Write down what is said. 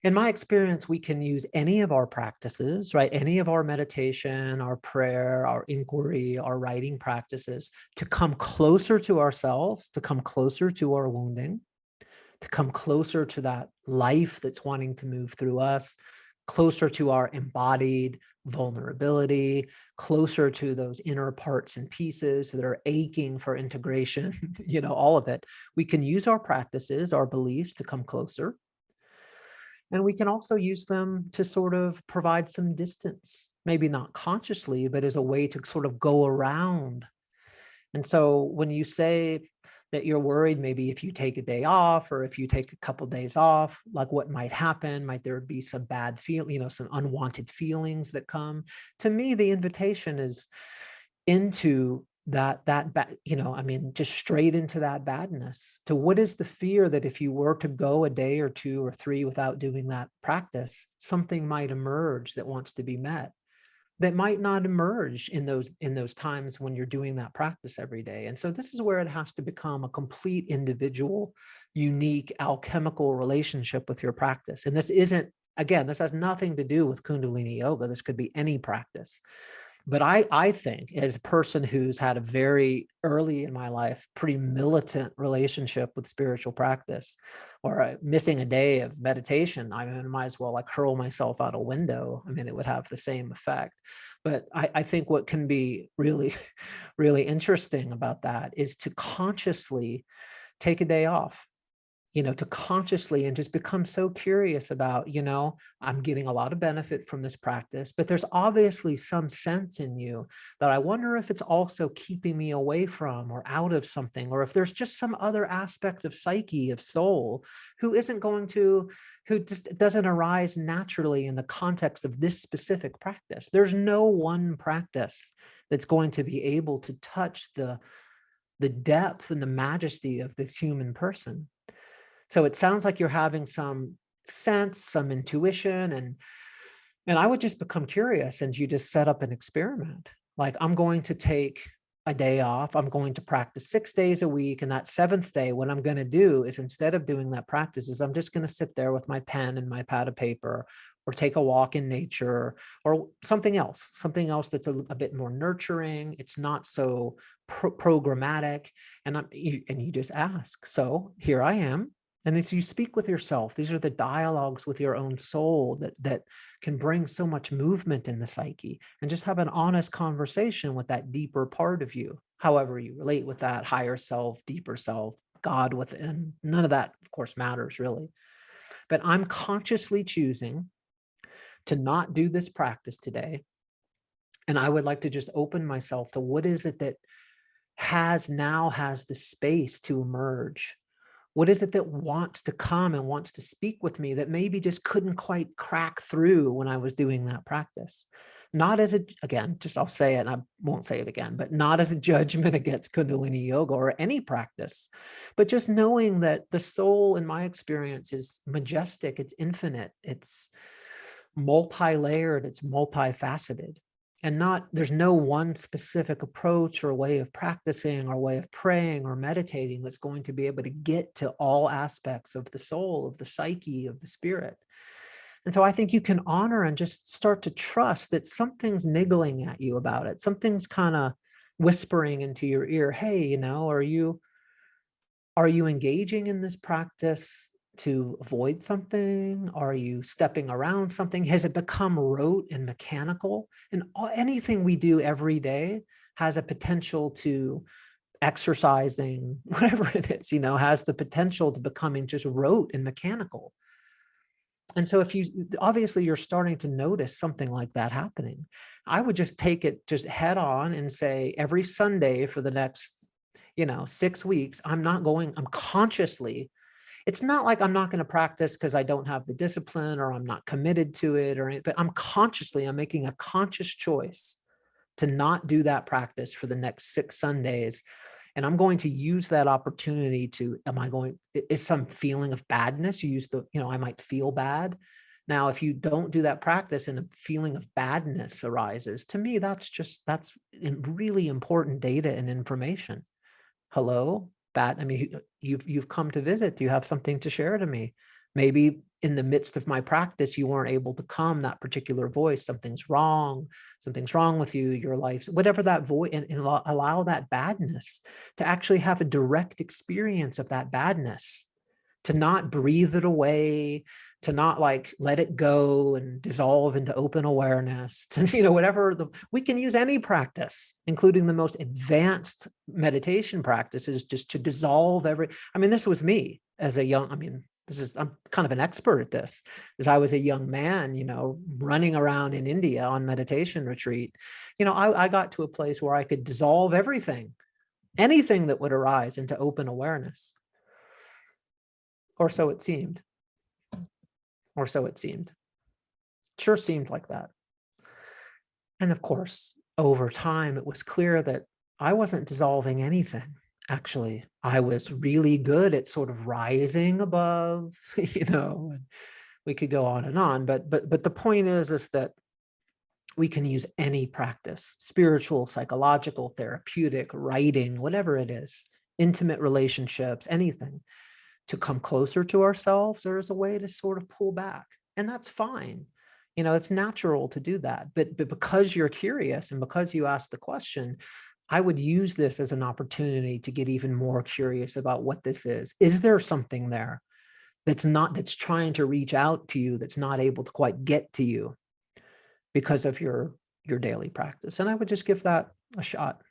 In my experience, we can use any of our practices, right? Any of our meditation, our prayer, our inquiry, our writing practices to come closer to ourselves, to come closer to our wounding, to come closer to that life that's wanting to move through us, closer to our embodied vulnerability, closer to those inner parts and pieces that are aching for integration, all of it. We can use our practices, our beliefs to come closer. And we can also use them to sort of provide some distance, maybe not consciously, but as a way to sort of go around. And so when you say that you're worried, maybe if you take a day off or if you take a couple days off, like what might happen? Might there be some bad feel, some unwanted feelings that come? To me, the invitation is into just straight into that badness. To what is the fear that if you were to go a day or two or three without doing that practice, something might emerge that wants to be met, that might not emerge in those times when you're doing that practice every day. And so this is where it has to become a complete individual, unique, alchemical relationship with your practice. And this isn't, again, this has nothing to do with Kundalini yoga. This could be any practice. But I think, as a person who's had a very early in my life, pretty militant relationship with spiritual practice, or missing a day of meditation, I might as well like hurl myself out a window. I mean, it would have the same effect. But I think what can be really, really interesting about that is to consciously take a day off, to consciously and just become so curious about, I'm getting a lot of benefit from this practice, but there's obviously some sense in you that I wonder if it's also keeping me away from or out of something, or if there's just some other aspect of psyche, of soul, who just doesn't arise naturally in the context of this specific practice. There's no one practice that's going to be able to touch the depth and the majesty of this human person. So it sounds like you're having some sense, some intuition, and I would just become curious, and you just set up an experiment. Like, I'm going to take a day off. I'm going to practice 6 days a week. And that seventh day, what I'm going to do is, instead of doing that practice, is I'm just going to sit there with my pen and my pad of paper, or take a walk in nature, or something else that's a bit more nurturing. It's not so programmatic. And you just ask. So here I am. And then so you speak with yourself. These are the dialogues with your own soul that can bring so much movement in the psyche, and just have an honest conversation with that deeper part of you, however you relate with that higher self, deeper self, God within. None of that, of course, matters really. But I'm consciously choosing to not do this practice today. And I would like to just open myself to what is it that has the space to emerge. What is it that wants to come and wants to speak with me that maybe just couldn't quite crack through when I was doing that practice? Not as I'll say it and I won't say it again, but not as a judgment against Kundalini yoga or any practice, but just knowing that the soul, in my experience, is majestic, it's infinite, it's multi-layered, it's multifaceted. And there's no one specific approach or way of practicing or way of praying or meditating that's going to be able to get to all aspects of the soul, of the psyche, of the spirit. And so I think you can honor and just start to trust that something's niggling at you about it. Something's kind of whispering into your ear, hey, are you engaging in this practice to avoid something? Are you stepping around something? Has it become rote and mechanical? And anything we do every day has a potential to, exercising, whatever it is, has the potential to becoming just rote and mechanical. And so if obviously you're starting to notice something like that happening, I would just take it just head on and say, every Sunday for the next, 6 weeks, I'm consciously, it's not like I'm not going to practice because I don't have the discipline or I'm not committed to it or anything, but I'm making a conscious choice to not do that practice for the next 6 Sundays. And I'm going to use that opportunity to, is some feeling of badness? I might feel bad. Now, if you don't do that practice and a feeling of badness arises, to me, that's really important data and information. Hello, you've come to visit. Do you have something to share to me? Maybe in the midst of my practice, you weren't able to calm that particular voice. Something's wrong with you, your life, whatever that voice, and allow that badness to actually have a direct experience of that badness, to not breathe it away, to not like let it go and dissolve into open awareness, to, whatever we can use any practice, including the most advanced meditation practices, just to dissolve this was me as a young, I'm kind of an expert at this, as I was a young man, running around in India on meditation retreat. I got to a place where I could dissolve anything that would arise into open awareness. Or so it seemed. Sure seemed like that. And of course, over time, it was clear that I wasn't dissolving anything. Actually, I was really good at sort of rising above, and we could go on and on. But the point is that we can use any practice, spiritual, psychological, therapeutic, writing, whatever it is, intimate relationships, anything, to come closer to ourselves, or as a way to sort of pull back. And that's fine. It's natural to do that. But because you're curious and because you asked the question, I would use this as an opportunity to get even more curious about what this is. Is there something there that's trying to reach out to you, that's not able to quite get to you because of your daily practice? And I would just give that a shot.